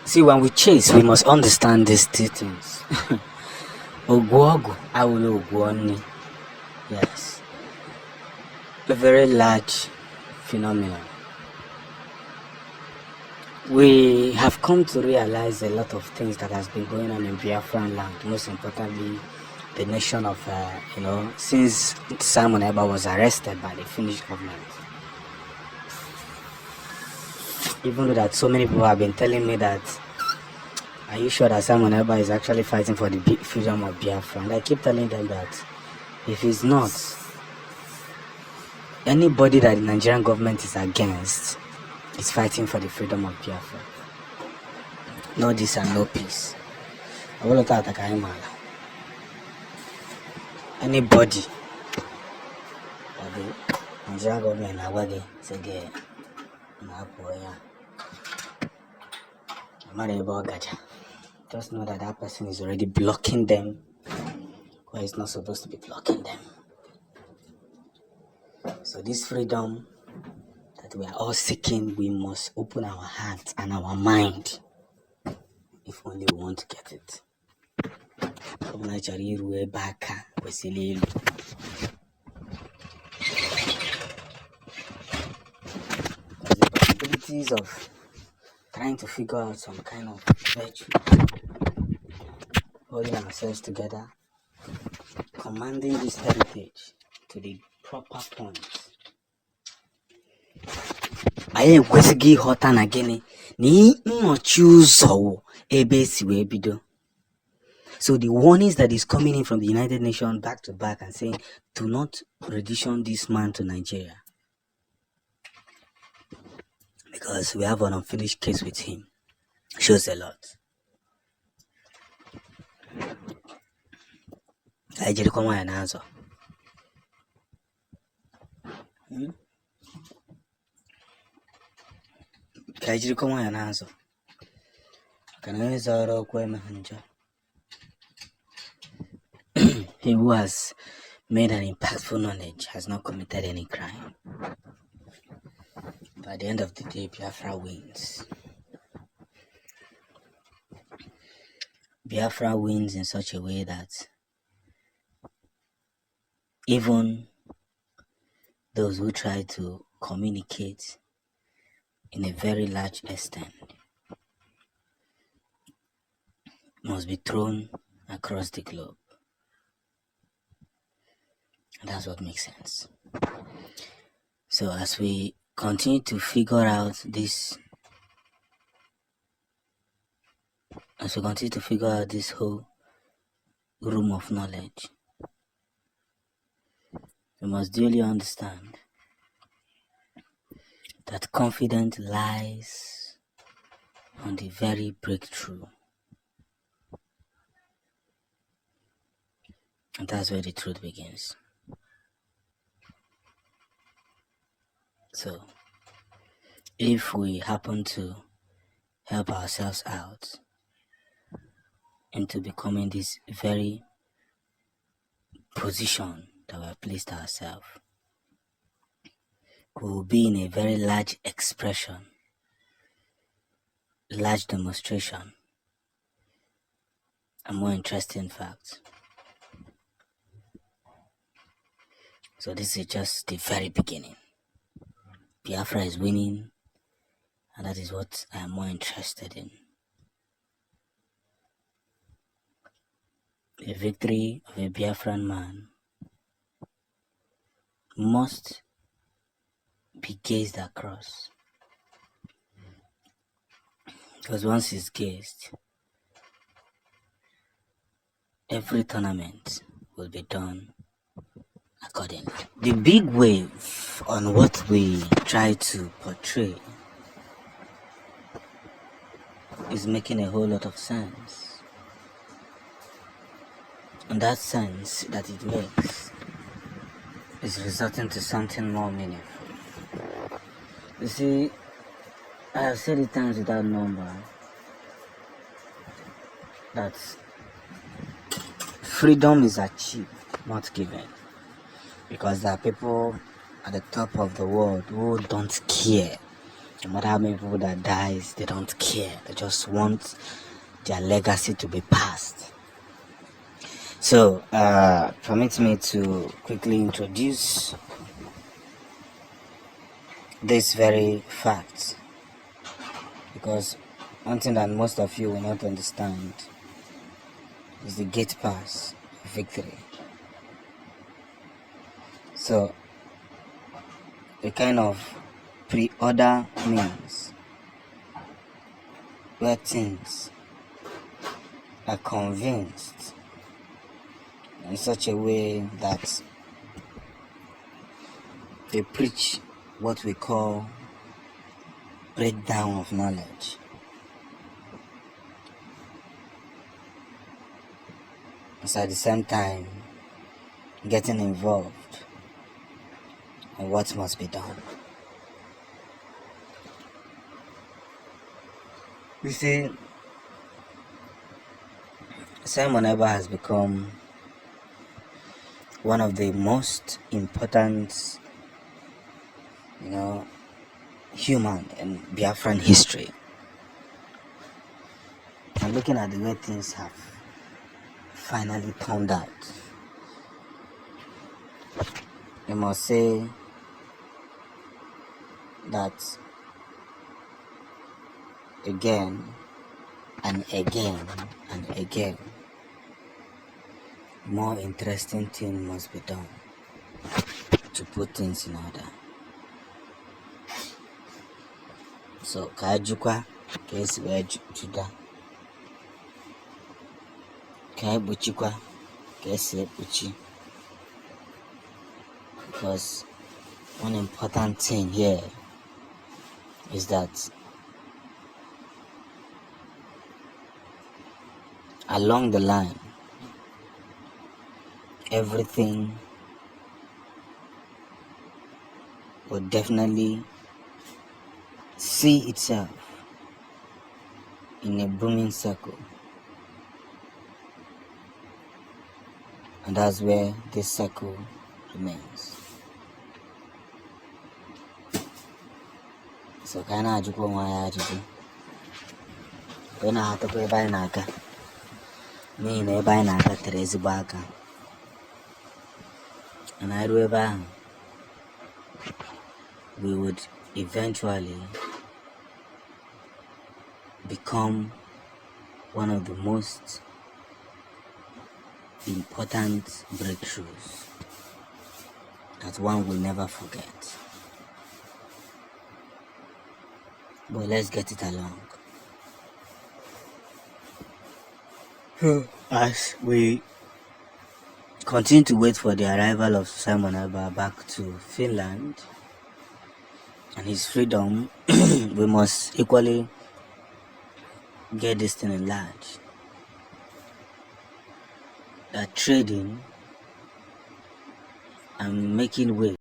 See, when we chase, we must understand these two things. Ogwogu, awolo ogwoni. Yes. A very large phenomenon. We have come to realize a lot of things that has been going on in Biafran land. Most importantly, the nation of, since Simon Ekpa was arrested by the Finnish government. Even though that so many people have been telling me that, are you sure that Simon Ekpa is actually fighting for the freedom of Biafra? And I keep telling them that if he's not, anybody that the Nigerian government is against is fighting for the freedom of Biafra. No this and no peace. Anybody that the Nigerian government awagi say just know that that person is already blocking them where he's not supposed to be blocking them. So this freedom that we are all seeking, we must open our hearts and our mind if only we want to get it. The possibilities of trying to figure out some kind of virtue, holding ourselves together, commanding this heritage to the proper point. I am kwesịghị ịghọta na gịnị na nnọchi ụzọ ebe esi wee bido. So the warnings that is coming in from the United Nations back to back and saying, do not rendition this man to Nigeria, because we have an unfinished case with him, shows a lot. I just come and answer. Kajiri come and answer. Can I answer he who has made an impactful knowledge has not committed any crime. But at the end of the day, Biafra wins. Biafra wins in such a way that even those who try to communicate in a very large extent must be thrown across the globe. And that's what makes sense. So as we continue to figure out this, whole room of knowledge, we must duly understand that confidence lies on the very breakthrough. And that's where the truth begins. So, if we happen to help ourselves out into becoming this very position that we have placed ourselves, we will be in a very large expression, large demonstration, and more interesting facts. So this is just the very beginning. Biafra is winning, and that is what I am more interested in. The victory of a Biafran man must be gazed across, because once it's gazed, every tournament will be done accordingly. The big wave on what we try to portray is making a whole lot of sense. And that sense that it makes is resulting to something more meaningful. You see, I have said it times without number that freedom is achieved, not given. Because there are people at the top of the world who don't care No matter how many people that dies, they don't care. They just want their legacy to be passed. So, permit me to quickly introduce this very fact, because one thing that most of you will not understand is the gate pass of victory. So, a kind of pre-order means where things are convinced in such a way that they preach what we call breakdown of knowledge. So at the same time, getting involved in what must be done. You see, Simon Ekpa has become one of the most important, human in Biafran history. And looking at the way things have finally turned out, I must say that again and again and again, more interesting thing must be done to put things in order. So Kajukwa case where Judah Kai Buchikwa case Buchi, because one important thing here is that along the line, everything will definitely see itself in a booming circle, and that's where this circle remains. So kana ajuko mwaya ajuko wena hatoko eba inaka me na eba inaka terezi baka, and I eba we would eventually become one of the most important breakthroughs that one will never forget. But let's get it along. As we continue to wait for the arrival of Simon Ekpa back to Finland and his freedom, we must equally get this thing enlarged. That trading and making way